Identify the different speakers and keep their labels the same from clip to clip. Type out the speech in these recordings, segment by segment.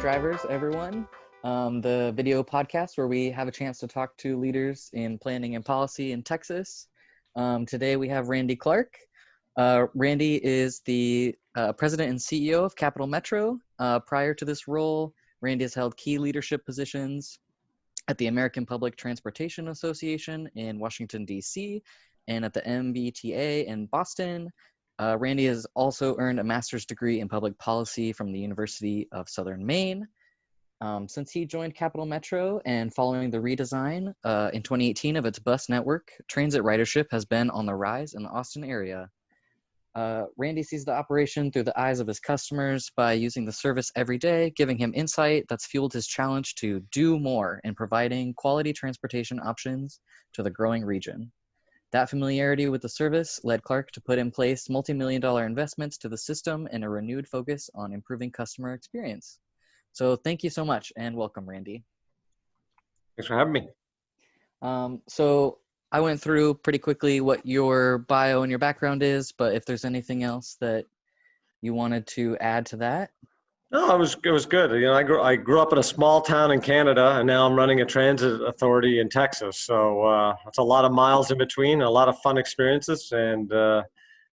Speaker 1: Drivers, everyone, the video podcast where we have a chance to talk to leaders in planning and policy in Texas. Today we have Randy Clarke. Randy is the president and CEO of Capital Metro. Prior to this role, Randy has held key leadership positions at the American Public Transportation Association in Washington, D.C., and at the MBTA in Boston. Randy has also earned a master's degree in public policy from the University of Southern Maine. Since he joined Capital Metro and following the redesign in 2018 of its bus network, transit ridership has been on the rise in the Austin area. Randy sees the operation through the eyes of his customers by using the service every day, giving him insight that's fueled his challenge to do more in providing quality transportation options to the growing region. That familiarity with the service led Clarke to put in place multi-million-dollar investments to the system and a renewed focus on improving customer experience. So thank you so much and welcome, Randy.
Speaker 2: Thanks for having me.
Speaker 1: So I went through pretty quickly what your bio and your background is, but if there's anything else that you wanted to add to that.
Speaker 2: No, it was good. You know, I grew up in a small town in Canada, and now I'm running a transit authority in Texas. So it's a lot of miles in between, a lot of fun experiences, and a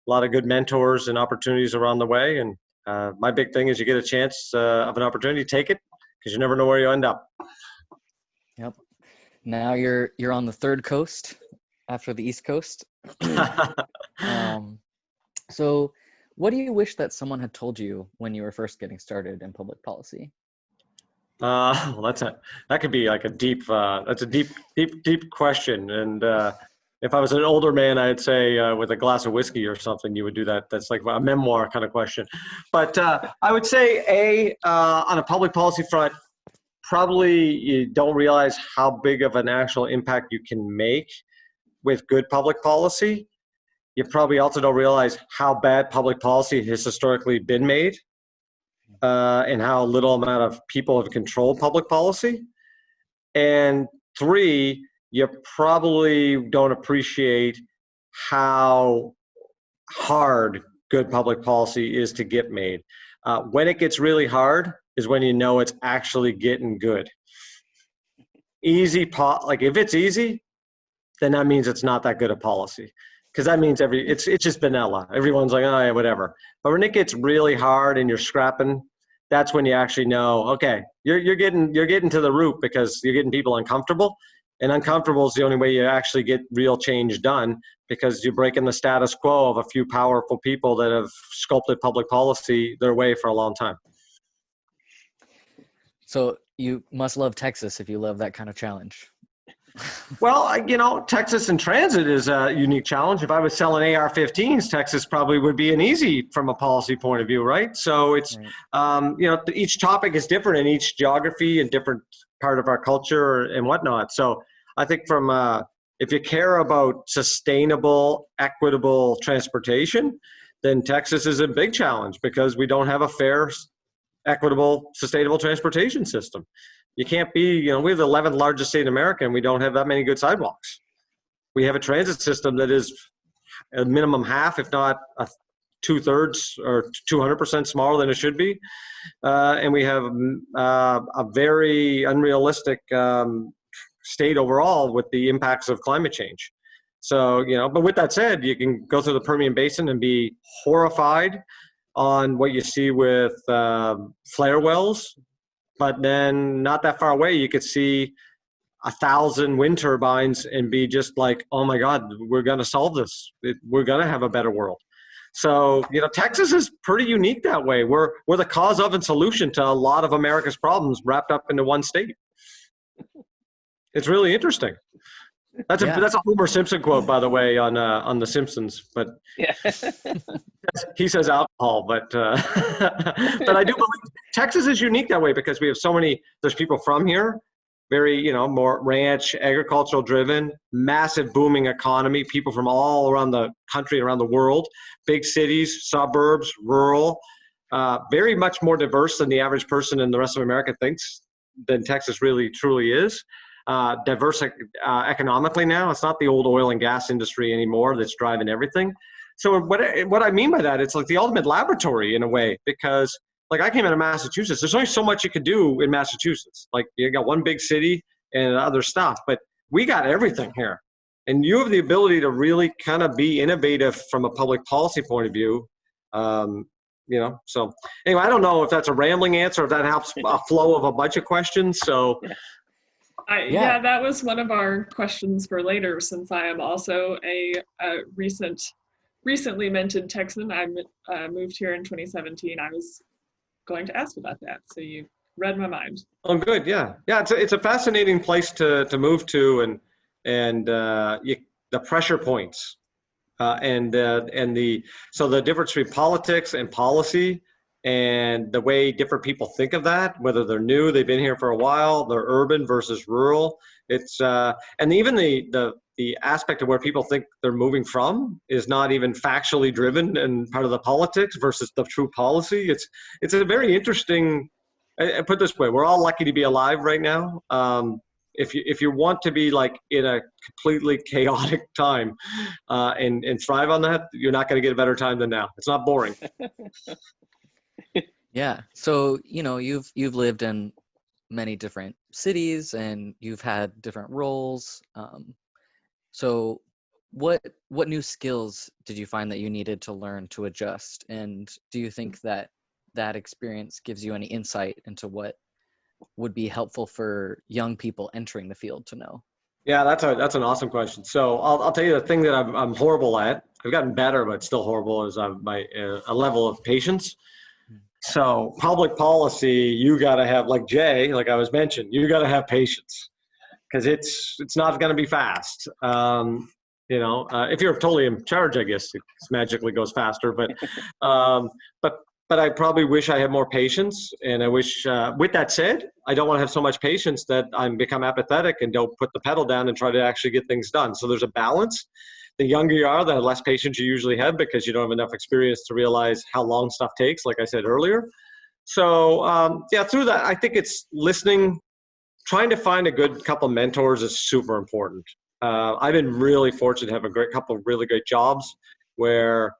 Speaker 2: lot of good mentors and opportunities around the way. And my big thing is you get a chance of an opportunity, take it, because you never know where you end up.
Speaker 1: Yep. Now you're on the third coast after the East Coast. So what do you wish that someone had told you when you were first getting started in public policy?
Speaker 2: Well, that could be like that's a deep question. And if I was an older man, I'd say with a glass of whiskey or something, you would do that. That's like a memoir kind of question. But I would say on a public policy front, probably you don't realize how big of an actual impact you can make with good public policy. You probably also don't realize how bad public policy has historically been made and how little amount of people have controlled public policy. And three, you probably don't appreciate how hard good public policy is to get made. When it gets really hard is when you know it's actually getting good. Like if it's easy, then that means it's not that good a policy. Because that means it's just vanilla. Everyone's like, oh yeah, whatever. But when it gets really hard and you're scrapping, that's when you actually know, okay, you're getting to the root because you're getting people uncomfortable. And uncomfortable is the only way you actually get real change done, because you're breaking the status quo of a few powerful people that have sculpted public policy their way for a long time.
Speaker 1: So you must love Texas if you love that kind of challenge.
Speaker 2: Well, Texas and transit is a unique challenge. If I was selling AR-15s, Texas probably would be an easy from a policy point of view, right? So it's, right. Each topic is different in each geography and different part of our culture and whatnot. So I think if you care about sustainable, equitable transportation, then Texas is a big challenge because we don't have a fair, equitable, sustainable transportation system. You can't be, we're the 11th largest state in America and we don't have that many good sidewalks. We have a transit system that is a minimum half, if not 2/3 or 200% smaller than it should be. And we have a very unrealistic state overall with the impacts of climate change. So, but with that said, you can go through the Permian Basin and be horrified on what you see with flare wells. But then not that far away, you could see 1,000 wind turbines and be just like, oh my God, we're going to solve this. We're going to have a better world. So, Texas is pretty unique that way. We're the cause of and solution to a lot of America's problems wrapped up into one state. It's really interesting. That's a Homer Simpson quote, by the way, on The Simpsons. But yeah. He says alcohol, but I do believe Texas is unique that way because we have so many. There's people from here, very more ranch, agricultural driven, massive booming economy. People from all around the country, around the world, big cities, suburbs, rural, very much more diverse than the average person in the rest of America thinks than Texas really truly is. Diverse economically now. It's not the old oil and gas industry anymore that's driving everything. So what I mean by that, it's like the ultimate laboratory in a way, because like I came out of Massachusetts. There's only so much you could do in Massachusetts. Like you got one big city and other stuff, but we got everything here. And you have the ability to really kind of be innovative from a public policy point of view. So anyway, I don't know if that's a rambling answer, if that helps a flow of a bunch of questions. So
Speaker 3: yeah, that was one of our questions for later, since I am also a recently minted Texan. I moved here in 2017. I was going to ask about that, so you read my mind.
Speaker 2: Oh, good. Yeah. It's a fascinating place to move to, and the pressure points, and the difference between politics and policy, and the way different people think of that, whether they're new, they've been here for a while, they're urban versus rural. It's and even the aspect of where people think they're moving from is not even factually driven and part of the politics versus the true policy. It's a very interesting. I put it this way: we're all lucky to be alive right now. If you want to be like in a completely chaotic time and thrive on that, you're not going to get a better time than now. It's not boring.
Speaker 1: Yeah. So, you've lived in many different cities and you've had different roles. So what new skills did you find that you needed to learn to adjust? And do you think that experience gives you any insight into what would be helpful for young people entering the field to know?
Speaker 2: Yeah, that's an awesome question. So I'll tell you the thing that I'm horrible at. I've gotten better, but still horrible, is my a level of patience. So public policy, you got to have, like Jay, like I was mentioned, you got to have patience, because it's not going to be fast. If you're totally in charge, I guess it magically goes faster. But I probably wish I had more patience, and I wish. With that said, I don't want to have so much patience that I become apathetic and don't put the pedal down and try to actually get things done. So there's a balance. The younger you are, the less patience you usually have, because you don't have enough experience to realize how long stuff takes, like I said earlier. So through that, I think it's listening, trying to find a good couple mentors is super important. I've been really fortunate to have a couple of really great jobs where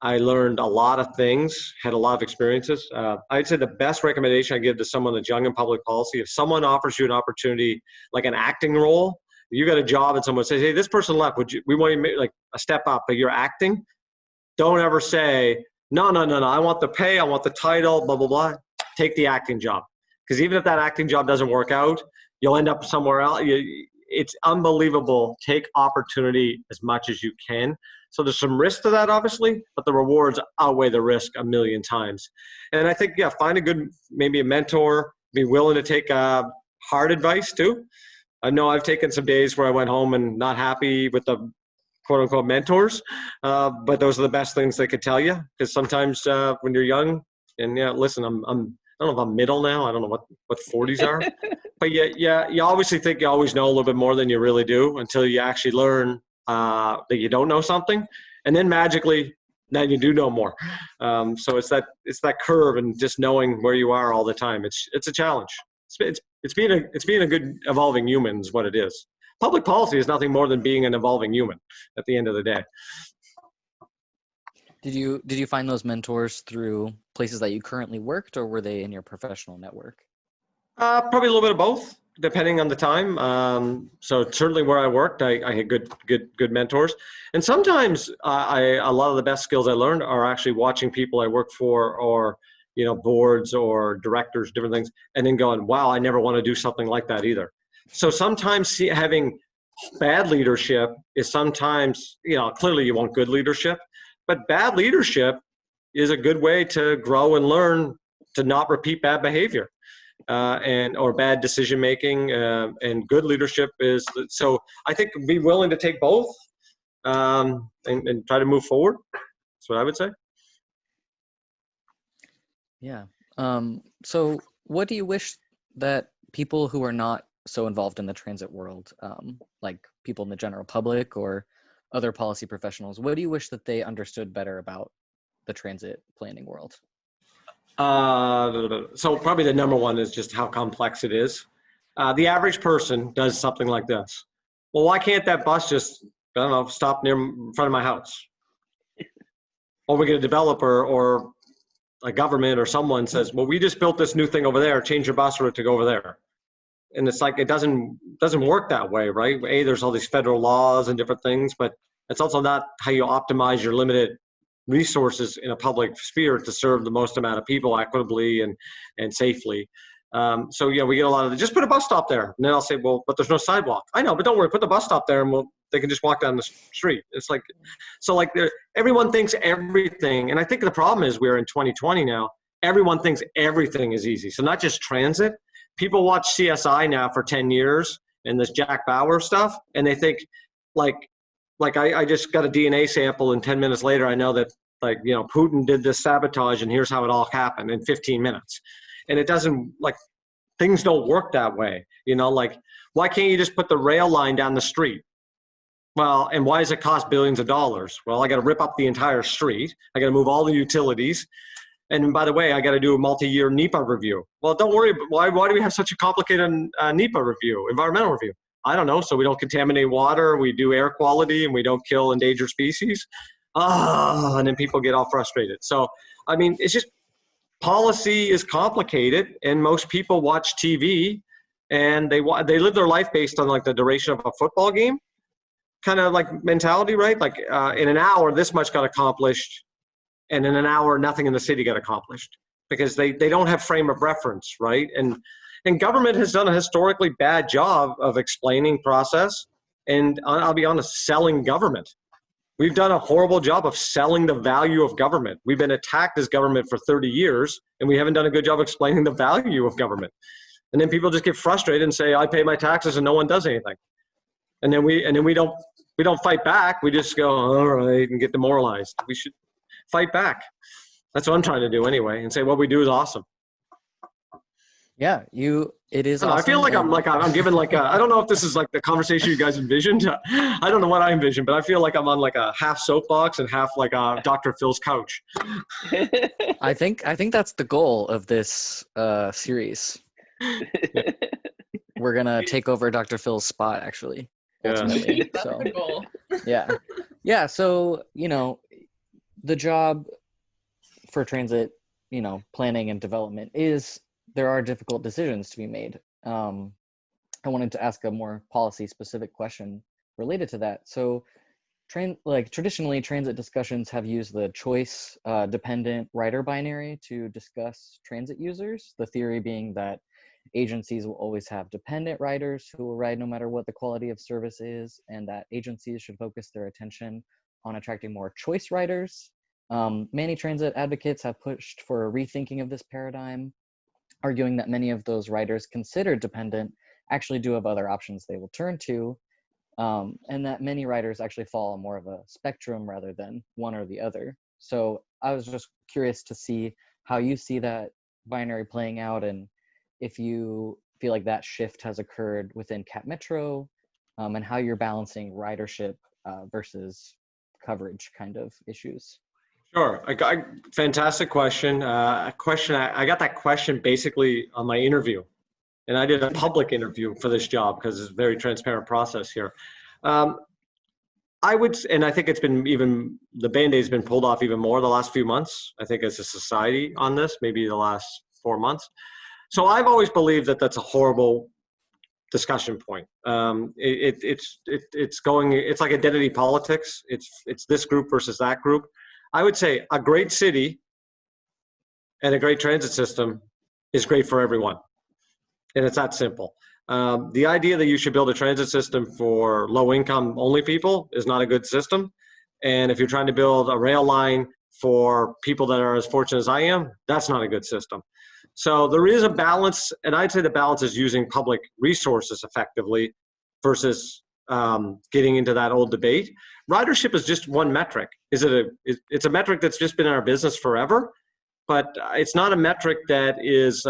Speaker 2: I learned a lot of things, had a lot of experiences. I'd say the best recommendation I give to someone that's young in public policy, if someone offers you an opportunity, like an acting role, you got a job and someone says, hey, this person left, we want you to make like a step up, but you're acting. Don't ever say, no, I want the pay, I want the title, blah, blah, blah. Take the acting job. Because even if that acting job doesn't work out, you'll end up somewhere else. It's unbelievable. Take opportunity as much as you can. So there's some risk to that, obviously, but the rewards outweigh the risk a million times. And I think, find maybe a mentor, be willing to take hard advice too. I know I've taken some days where I went home and not happy with the quote unquote mentors, but those are the best things they could tell you. Because sometimes when you're young, and listen, I don't know if I'm middle now. I don't know what 40s are, but you obviously think you always know a little bit more than you really do until you actually learn that you don't know something, and then magically then you do know more. So it's that curve, and just knowing where you are all the time. It's a challenge. It's being a good evolving human is what it is. Public policy is nothing more than being an evolving human at the end of the day.
Speaker 1: Did you find those mentors through places that you currently worked, or were they in your professional network?
Speaker 2: Probably a little bit of both, depending on the time. So certainly where I worked, I had good mentors, and sometimes a lot of the best skills I learned are actually watching people I work for, or boards or directors, different things, and then going, wow, I never want to do something like that either. So sometimes having bad leadership is sometimes, clearly you want good leadership, but bad leadership is a good way to grow and learn to not repeat bad behavior or bad decision making. And good leadership is, so I think be willing to take both and try to move forward. That's what I would say.
Speaker 1: Yeah. So what do you wish that people who are not so involved in the transit world, like people in the general public or other policy professionals, what do you wish that they understood better about the transit planning world?
Speaker 2: So probably the number one is just how complex it is. The average person does something like this. Well, why can't that bus just, stop in front of my house? Or we get a developer or a government or someone says, well, we just built this new thing over there, change your bus route to go over there. And it's like, it doesn't work that way, right? There's all these federal laws and different things, but it's also not how you optimize your limited resources in a public sphere to serve the most amount of people equitably and safely. So yeah, we get a lot of just put a bus stop there. And then I'll say, well, but there's no sidewalk. I know, but don't worry, put the bus stop there and they can just walk down the street. It's like, so like everyone thinks everything. And I think the problem is we're in 2020 now. Everyone thinks everything is easy. So not just transit. People watch CSI now for 10 years and this Jack Bauer stuff. And they think like I just got a DNA sample and 10 minutes later, I know that like, you know, Putin did this sabotage and here's how it all happened in 15 minutes. And it doesn't, like, things don't work that way. You know, like, why can't you just put the rail line down the street? Well, and why does it cost billions of dollars? Well, I got to rip up the entire street. I got to move all the utilities. And by the way, I got to do a multi-year NEPA review. Well, don't worry. Why do we have such a complicated NEPA review, environmental review? I don't know. So we don't contaminate water, we do air quality, and we don't kill endangered species. And then people get all frustrated. So, I mean, it's just, policy is complicated, and most people watch TV and they live their life based on like the duration of a football game kind of like mentality, right? Like in an hour, this much got accomplished, and in an hour, nothing in the city got accomplished because they don't have frame of reference, right? And government has done a historically bad job of explaining process, and I'll be honest, selling government. We've done a horrible job of selling the value of government. We've been attacked as government for 30 years, and we haven't done a good job explaining the value of government. And then people just get frustrated and say, I pay my taxes and no one does anything. And then we don't fight back. We just go, all right, and get demoralized. We should fight back. That's what I'm trying to do anyway, and say what we do is awesome.
Speaker 1: Yeah, it is awesome.
Speaker 2: I feel like I'm given like I don't know if this is like the conversation you guys envisioned. I don't know what I envisioned, but I feel like I'm on like a half soapbox and half like Dr. Phil's couch.
Speaker 1: I think that's the goal of this series. We're gonna take over Dr. Phil's spot, actually. Ultimately.
Speaker 3: Yeah. That's
Speaker 1: So
Speaker 3: the goal.
Speaker 1: yeah. So the job for transit, planning and development is. There are difficult decisions to be made. I wanted to ask a more policy-specific question related to that. So, traditionally, transit discussions have used the choice-dependent rider binary to discuss transit users. The theory being that agencies will always have dependent riders who will ride no matter what the quality of service is, and that agencies should focus their attention on attracting more choice riders. Many transit advocates have pushed for a rethinking of this paradigm, arguing that many of those riders considered dependent actually do have other options they will turn to, and that many riders actually fall on more of a spectrum rather than one or the other. So I was just curious to see how you see that binary playing out, and if you feel like that shift has occurred within Cap Metro, and how you're balancing ridership versus coverage kind of issues.
Speaker 2: Sure. Fantastic question. I got that question basically on my interview, and I did a public interview for this job because it's a very transparent process here. And I think it's been the Band-Aid's been pulled off even more the last few months, I think, as a society on this, maybe the last 4 months. So I've always believed that that's a horrible discussion point. It's like identity politics. It's this group versus that group. I would say a great city and a great transit system is great for everyone. And it's that simple. The idea that you should build a transit system for low income only people is not a good system. And if you're trying to build a rail line for people that are as fortunate as I am, that's not a good system. So there is a balance, and I'd say the balance is using public resources effectively versus getting into that old debate. Ridership is just one metric. It's a metric that's just been in our business forever, but it's not a metric that is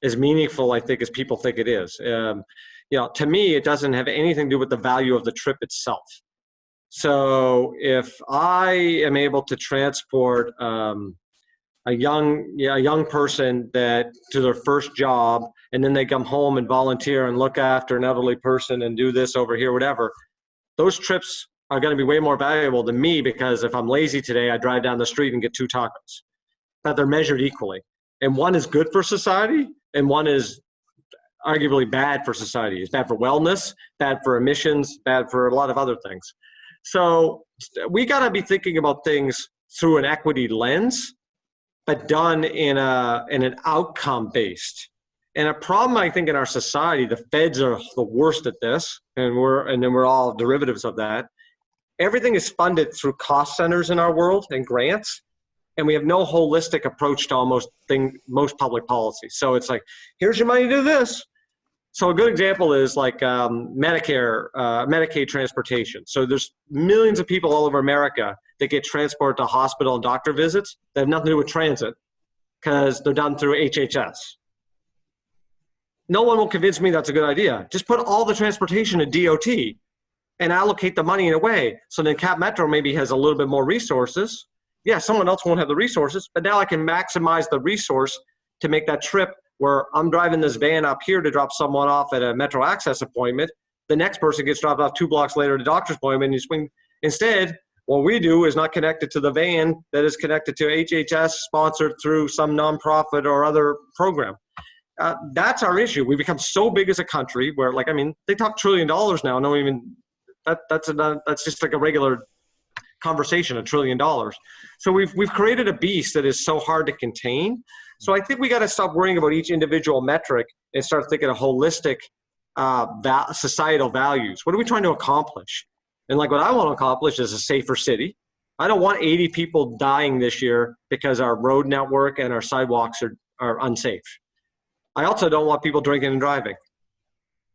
Speaker 2: as meaningful, I think, as people think it is. To me, it doesn't have anything to do with the value of the trip itself. So if I am able to transport a young person that to their first job, and then they come home and volunteer and look after an elderly person and do this over here, whatever, those trips are going to be way more valuable than me, because if I'm lazy today, I drive down the street and get 2 tacos. that they're measured equally. And one is good for society, and one is arguably bad for society. It's bad for wellness, bad for emissions, bad for a lot of other things. So we got to be thinking about things through an equity lens, but done in an outcome based. And a problem, I think, in our society, the feds are the worst at this, and then we're all derivatives of that. Everything is funded through cost centers in our world and grants, and we have no holistic approach to most public policy. So it's like, here's your money to do this. So a good example is like Medicaid transportation. So there's millions of people all over America that get transport to hospital and doctor visits that have nothing to do with transit because they're done through HHS. No one will convince me that's a good idea. Just put all the transportation in DOT and allocate the money in a way so then Cap Metro maybe has a little bit more resources. Yeah, someone else won't have the resources, but now I can maximize the resource to make that trip where I'm driving this van up here to drop someone off at a Metro Access appointment. The next person gets dropped off 2 blocks later at a doctor's appointment. And you swing. Instead, what we do is not connected to the van that is connected to HHS, sponsored through some nonprofit or other program. That's our issue. We become so big as a country where, like, I mean, they talk $1 trillion now. No, even that's just like a regular conversation, $1 trillion. So we've created a beast that is so hard to contain. So I think we got to stop worrying about each individual metric and start thinking of holistic societal values. What are we trying to accomplish? And like what I want to accomplish is a safer city. I don't want 80 people dying this year because our road network and our sidewalks are unsafe. I also don't want people drinking and driving.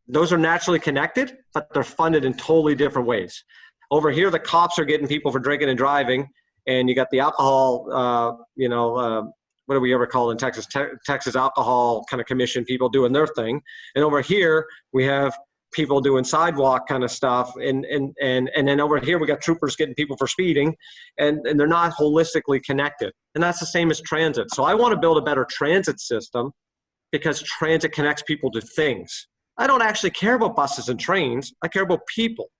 Speaker 2: Those are naturally connected, but they're funded in totally different ways. Over here, the cops are getting people for drinking and driving, and you got the alcohol, what do we ever call it in Texas? Texas Alcohol kind of Commission people doing their thing. And over here, we have people doing sidewalk kind of stuff. And then over here, we got troopers getting people for speeding, and they're not holistically connected. And that's the same as transit. So I want to build a better transit system because transit connects people to things. I don't actually care about buses and trains. I care about people.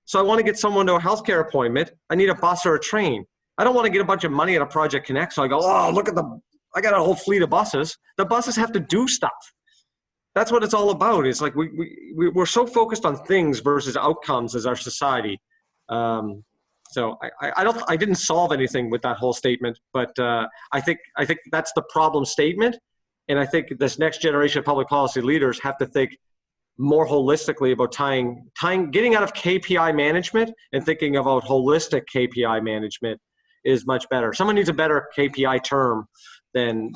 Speaker 2: So I want to get someone to a healthcare appointment. I need a bus or a train. I don't want to get a bunch of money at a Project Connect. So I go, oh, look at I got a whole fleet of buses. The buses have to do stuff. That's what it's all about. It's like we're so focused on things versus outcomes as our society. So I didn't solve anything with that whole statement, but I think that's the problem statement. And I think this next generation of public policy leaders have to think more holistically about getting out of KPI management and thinking about holistic KPI management is much better. Someone needs a better KPI term than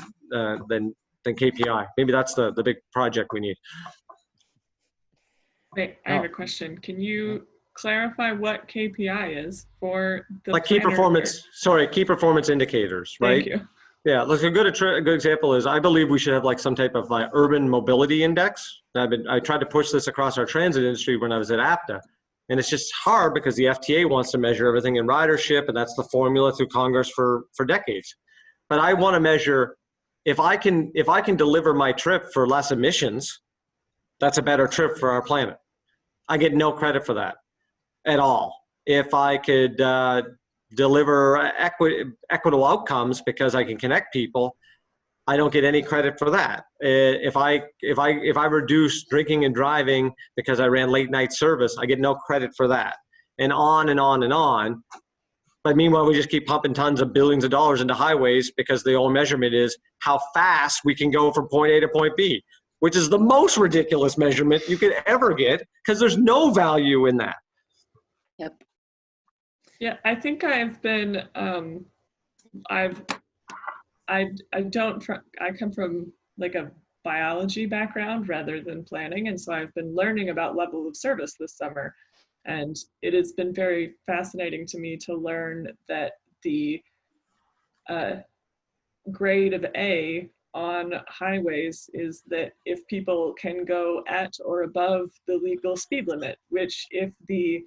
Speaker 2: KPI. Maybe that's the big project we need.
Speaker 3: Wait, I have a question. Can you clarify what KPI is for the
Speaker 2: like key performance indicators, right?
Speaker 3: Thank you.
Speaker 2: Yeah, look, a good example is I believe we should have like some type of like urban mobility index. I tried to push this across our transit industry when I was at APTA, and it's just hard because the FTA wants to measure everything in ridership, and that's the formula through Congress for decades. But I want to measure if I can deliver my trip for less emissions, that's a better trip for our planet. I get no credit for that at all. If I could deliver equitable outcomes because I can connect people, I don't get any credit for that. If I reduce drinking and driving because I ran late night service, I get no credit for that, and on and on and on. But meanwhile, we just keep pumping tons of billions of dollars into highways because the only measurement is how fast we can go from point A to point B, which is the most ridiculous measurement you could ever get because there's no value in that.
Speaker 4: Yep.
Speaker 3: Yeah, I think I've been, I come from like a biology background rather than planning. And so I've been learning about level of service this summer. And it has been very fascinating to me to learn that the grade of A on highways is that if people can go at or above the legal speed limit, which if the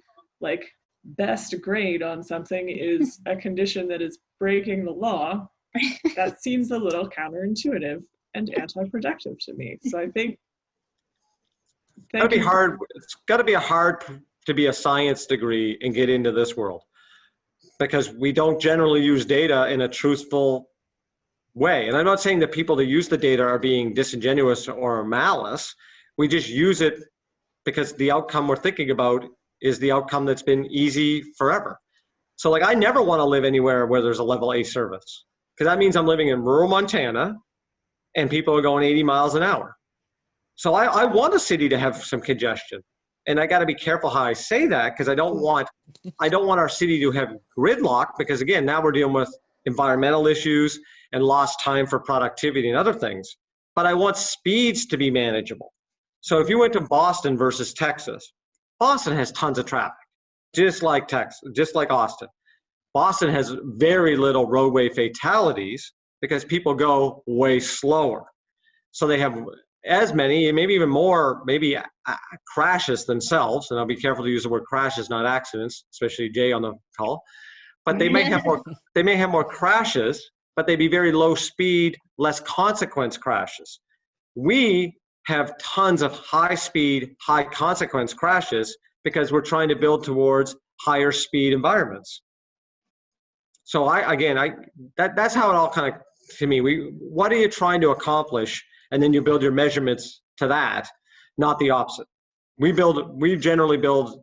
Speaker 3: best grade on something is a condition that is breaking the law, that seems a little counterintuitive and anti-productive to me. So I think
Speaker 2: it's got to be hard to be a science degree and get into this world because we don't generally use data in a truthful way. And I'm not saying that people that use the data are being disingenuous or malice. We just use it because the outcome we're thinking about is the outcome that's been easy forever. So like, I never want to live anywhere where there's a level A service, because that means I'm living in rural Montana and people are going 80 miles an hour. So I want a city to have some congestion. And I got to be careful how I say that, because I don't want our city to have gridlock, because again, now we're dealing with environmental issues and lost time for productivity and other things. But I want speeds to be manageable. So if you went to Boston versus Texas, Boston has tons of traffic, just like Texas, just like Austin. Boston has very little roadway fatalities because people go way slower. So they have as many, maybe even more, crashes themselves. And I'll be careful to use the word crashes, not accidents, especially Jay on the call. But they may have more crashes, but they'd be very low speed, less consequence crashes. We have tons of high speed, high consequence crashes because we're trying to build towards higher speed environments. So that's how it all kind of, to me, what are you trying to accomplish? And then you build your measurements to that, not the opposite. We generally build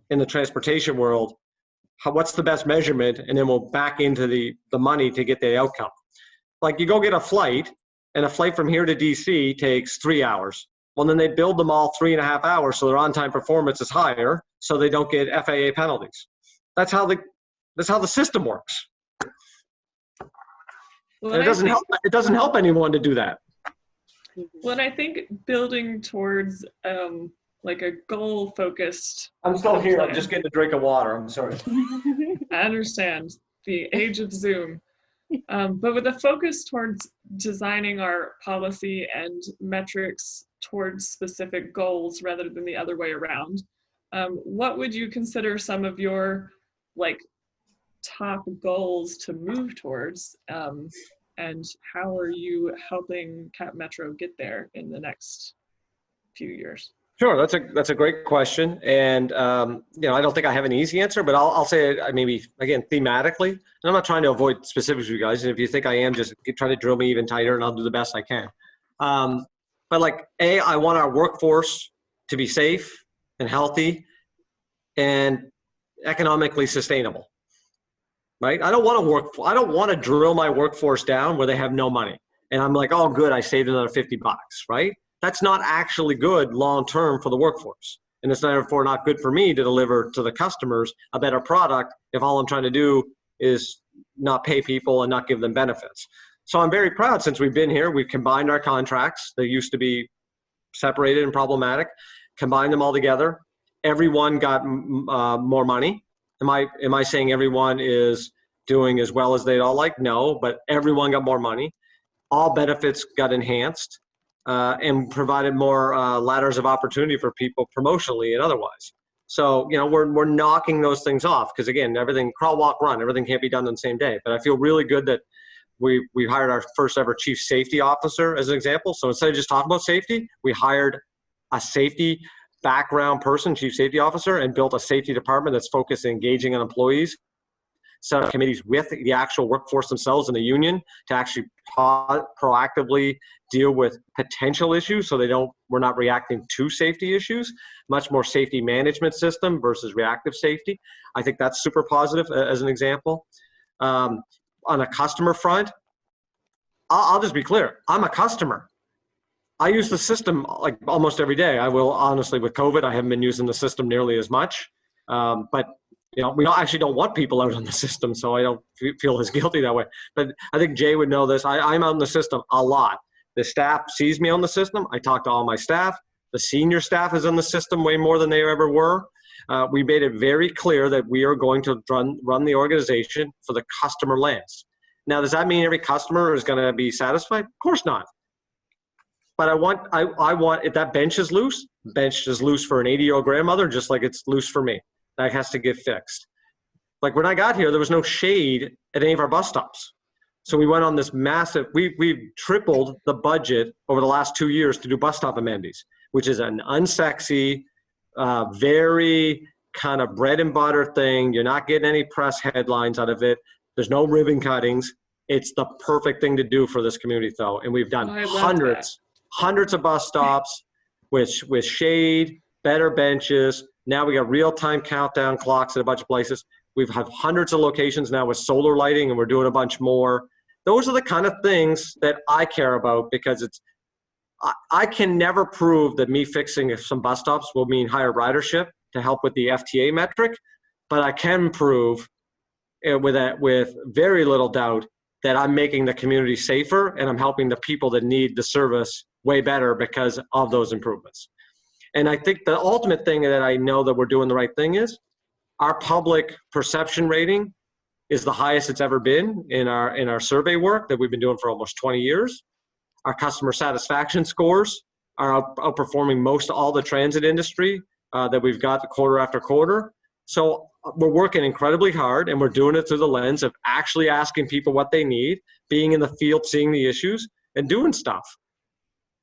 Speaker 2: in the transportation world, what's the best measurement? And then we'll back into the money to get the outcome. Like you go get a flight, and a flight from here to DC takes 3 hours. Well, then they build them all 3.5 hours, so their on-time performance is higher, so they don't get FAA penalties. That's how the system works. Well, and it doesn't help anyone to do that.
Speaker 3: Well, and I think building towards like a goal-focused.
Speaker 2: I'm still here. I'm just getting a drink of water. I'm sorry.
Speaker 3: I understand the age of Zoom. But with a focus towards designing our policy and metrics towards specific goals rather than the other way around, what would you consider some of your like top goals to move towards, and how are you helping Cap Metro get there in the next few years?
Speaker 2: Sure, that's a great question, and I don't think I have an easy answer, but I'll say it maybe again thematically. And I'm not trying to avoid specifics, you guys. And if you think I am, just try to drill me even tighter, and I'll do the best I can. But like, I want our workforce to be safe and healthy and economically sustainable. Right? I don't want to drill my workforce down where they have no money, and I'm like, oh, good, I saved another $50, right? That's not actually good long-term for the workforce. And it's therefore not good for me to deliver to the customers a better product if all I'm trying to do is not pay people and not give them benefits. So I'm very proud, since we've been here, we've combined our contracts. They used to be separated and problematic, combined them all together. Everyone got more money. Am I saying everyone is doing as well as they'd all like? No, but everyone got more money. All benefits got enhanced. And provided more ladders of opportunity for people promotionally and otherwise. So, we're knocking those things off, because again, everything, crawl, walk, run, everything can't be done on the same day. But I feel really good that we hired our first ever chief safety officer as an example. So instead of just talking about safety, we hired a safety background person, chief safety officer, and built a safety department that's focused on engaging on employees, set up committees with the actual workforce themselves in the union to actually proactively deal with potential issues, so we're not reacting to safety issues. Much more safety management system versus reactive safety. I think that's super positive as an example. On a customer front, I'll just be clear. I'm a customer. I use the system like almost every day. I will, honestly, with COVID, I haven't been using the system nearly as much. But we actually don't want people out on the system, so I don't feel as guilty that way. But I think Jay would know this. I'm on the system a lot. The staff sees me on the system. I talk to all my staff. The senior staff is on the system way more than they ever were. We made it very clear that we are going to run the organization for the customer lens. Now, does that mean every customer is going to be satisfied? Of course not. But I want if that bench is loose for an 80-year-old grandmother, just like it's loose for me. That has to get fixed. Like when I got here, there was no shade at any of our bus stops. So we went on this massive, we've tripled the budget over the last 2 years to do bus stop amenities, which is an unsexy, very kind of bread and butter thing. You're not getting any press headlines out of it. There's no ribbon cuttings. It's the perfect thing to do for this community, though. And we've done hundreds of bus stops with shade, better benches. Now we got real-time countdown clocks at a bunch of places. We've had hundreds of locations now with solar lighting, and we're doing a bunch more. Those are the kind of things that I care about, because I can never prove that me fixing some bus stops will mean higher ridership to help with the FTA metric, but I can prove with very little doubt that I'm making the community safer, and I'm helping the people that need the service way better because of those improvements. And I think the ultimate thing that I know that we're doing the right thing is our public perception rating is the highest it's ever been in our survey work that we've been doing for almost 20 years. Our customer satisfaction scores are outperforming most all the transit industry that we've got quarter after quarter. So we're working incredibly hard, and we're doing it through the lens of actually asking people what they need, being in the field, seeing the issues, and doing stuff.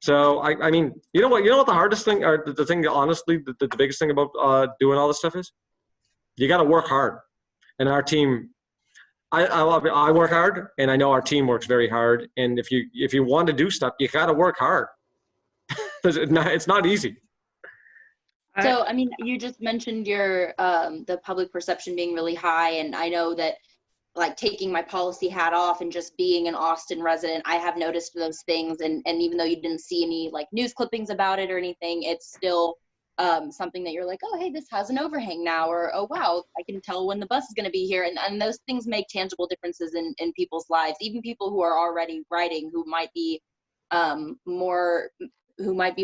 Speaker 2: So I mean, you know what the hardest thing, or the thing that honestly, the biggest thing about doing all this stuff is, you got to work hard. And our team, I work hard, and I know our team works very hard. And if you want to do stuff, you got to work hard. It's not easy.
Speaker 4: So, I mean, you just mentioned your the public perception being really high, and I know that, like, taking my policy hat off and just being an Austin resident, I have noticed those things, and even though you didn't see any like news clippings about it or anything, it's still something that you're like, oh, hey, this has an overhang now, or oh wow, I can tell when the bus is going to be here, and those things make tangible differences in people's lives, even people who are already riding, who might be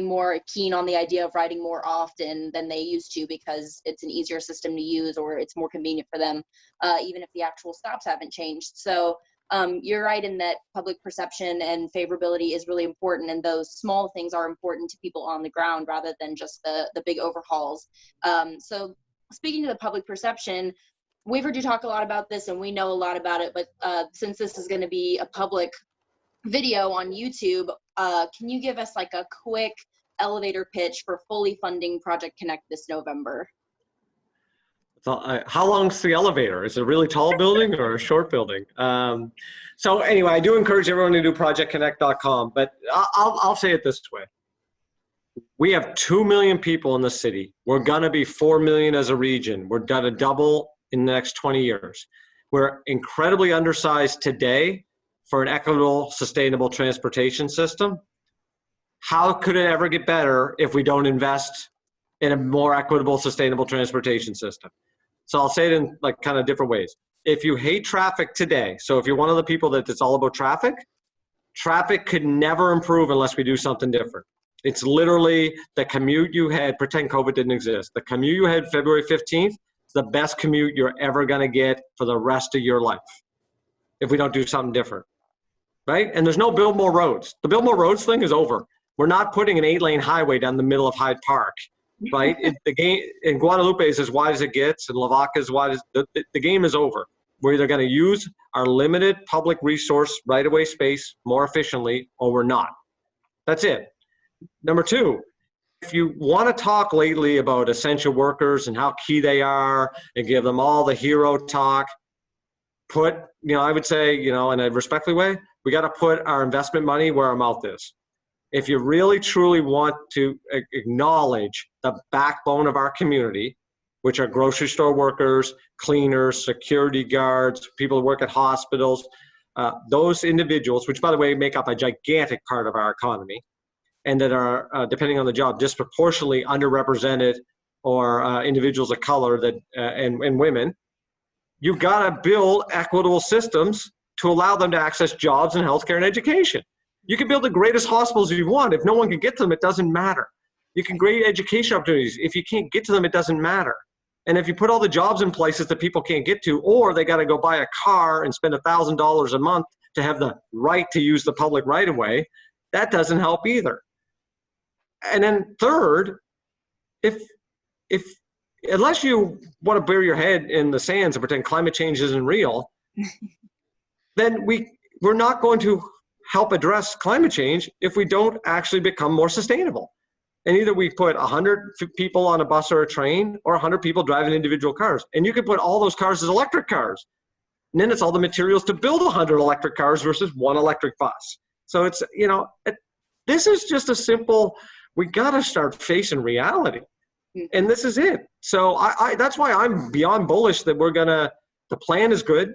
Speaker 4: more keen on the idea of riding more often than they used to, because it's an easier system to use, or it's more convenient for them, even if the actual stops haven't changed. So you're right in that public perception and favorability is really important, and those small things are important to people on the ground rather than just the big overhauls. So speaking to the public perception, we've heard you talk a lot about this, and we know a lot about it, but since this is going to be a public video on YouTube, can you give us like a quick elevator pitch for fully funding Project Connect this November?
Speaker 2: How long's the elevator? Is it a really tall building or a short building? So anyway, I do encourage everyone to do projectconnect.com, but I'll say it this way. We have 2 million people in the city. We're gonna be 4 million as a region. We're gonna double in the next 20 years. We're incredibly undersized today for an equitable, sustainable transportation system. How could it ever get better if we don't invest in a more equitable, sustainable transportation system? So I'll say it in like kind of different ways. If you hate traffic today, so if you're one of the people that it's all about traffic, traffic could never improve unless we do something different. It's literally the commute you had, pretend COVID didn't exist. The commute you had February 15th is the best commute you're ever gonna get for the rest of your life if we don't do something different, right? And there's no build more roads. The build more roads thing is over. We're not putting an 8-lane highway down the middle of Hyde Park, right? The game in Guadalupe is as wide as it gets, and Lavaca is wide as the game is over. We're either going to use our limited public resource right-of-way space more efficiently, or we're not. That's it. Number two, if you want to talk lately about essential workers and how key they are, and give them all the hero talk, I would say, in a respectful way, we got to put our investment money where our mouth is. If you really truly want to acknowledge the backbone of our community, which are grocery store workers, cleaners, security guards, people who work at hospitals, those individuals, which by the way make up a gigantic part of our economy, and that are, depending on the job, disproportionately underrepresented, or individuals of color and women, you've got to build equitable systems to allow them to access jobs and healthcare and education. You can build the greatest hospitals you want. If no one can get to them, it doesn't matter. You can create education opportunities. If you can't get to them, it doesn't matter. And if you put all the jobs in places that people can't get to, or they got to go buy a car and spend $1,000 a month to have the right to use the public right of way, that doesn't help either. And then third, unless you want to bury your head in the sands and pretend climate change isn't real, then we're not going to help address climate change if we don't actually become more sustainable. And either we put 100 people on a bus or a train, or 100 people driving individual cars. And you can put all those cars as electric cars. And then it's all the materials to build 100 electric cars versus one electric bus. So it's, this is just a simple, we got to start facing reality. And this is it. So I that's why I'm beyond bullish that the plan is good.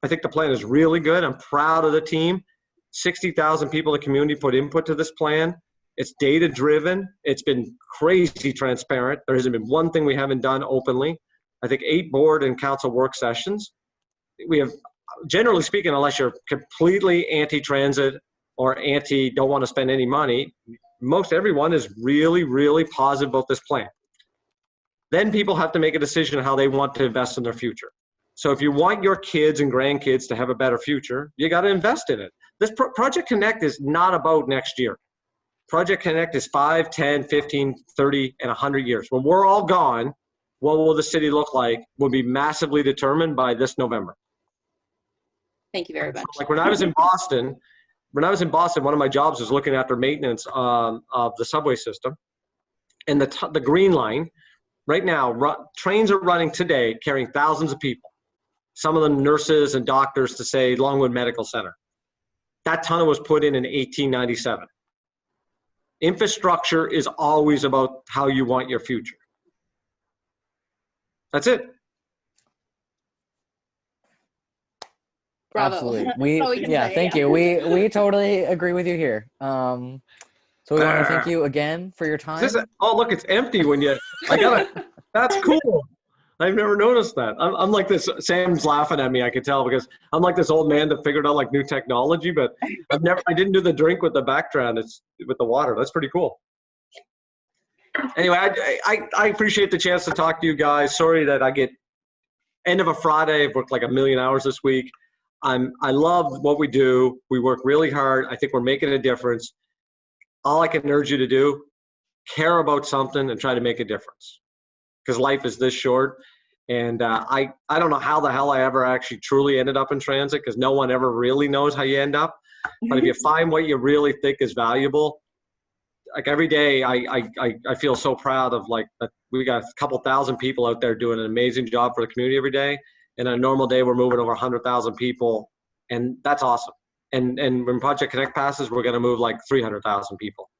Speaker 2: I think the plan is really good. I'm proud of the team. 60,000 people in the community put input to this plan. It's data driven. It's been crazy transparent. There hasn't been one thing we haven't done openly. I think 8 board and council work sessions. We have, generally speaking, unless you're completely anti-transit or don't want to spend any money, most everyone is really, really positive about this plan. Then people have to make a decision how they want to invest in their future. So if you want your kids and grandkids to have a better future, you got to invest in it. This Project Connect is not about next year. Project Connect is 5, 10, 15, 30, and 100 years. When we're all gone, what will the city look like will be massively determined by this November.
Speaker 4: Thank you very much.
Speaker 2: Like when I was in Boston, one of my jobs was looking after maintenance of the subway system. And the Green Line, right now, trains are running today carrying thousands of people. Some of them nurses and doctors to, say, Longwood Medical Center. That tunnel was put in 1897. Infrastructure is always about how you want your future. That's it.
Speaker 4: Bravo.
Speaker 1: Absolutely. Thank you. We totally agree with you here. So we want to thank you again for your time.
Speaker 2: Look, it's empty when that's cool. I've never noticed that. I'm like this. Sam's laughing at me. I could tell because I'm like this old man that figured out like new technology, but I didn't do the drink with the background. It's with the water. That's pretty cool. Anyway, I appreciate the chance to talk to you guys. Sorry that I get end of a Friday. I've worked like 1 million hours this week. I love what we do. We work really hard. I think we're making a difference. All I can urge you to do, care about something and try to make a difference. Because life is this short. And I don't know how the hell I ever actually truly ended up in transit because no one ever really knows how you end up. But if you find what you really think is valuable, like every day I feel so proud of like that we got a couple thousand people out there doing an amazing job for the community every day. And on a normal day, we're moving over 100,000 people. And that's awesome. And when Project Connect passes, we're going to move like 300,000 people.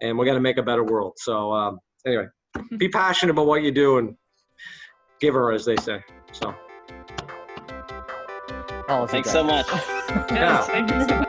Speaker 2: And we're going to make a better world. So anyway. Be passionate about what you do and give her, as they say. So.
Speaker 1: Thanks so much.
Speaker 3: Yes, thank you so much.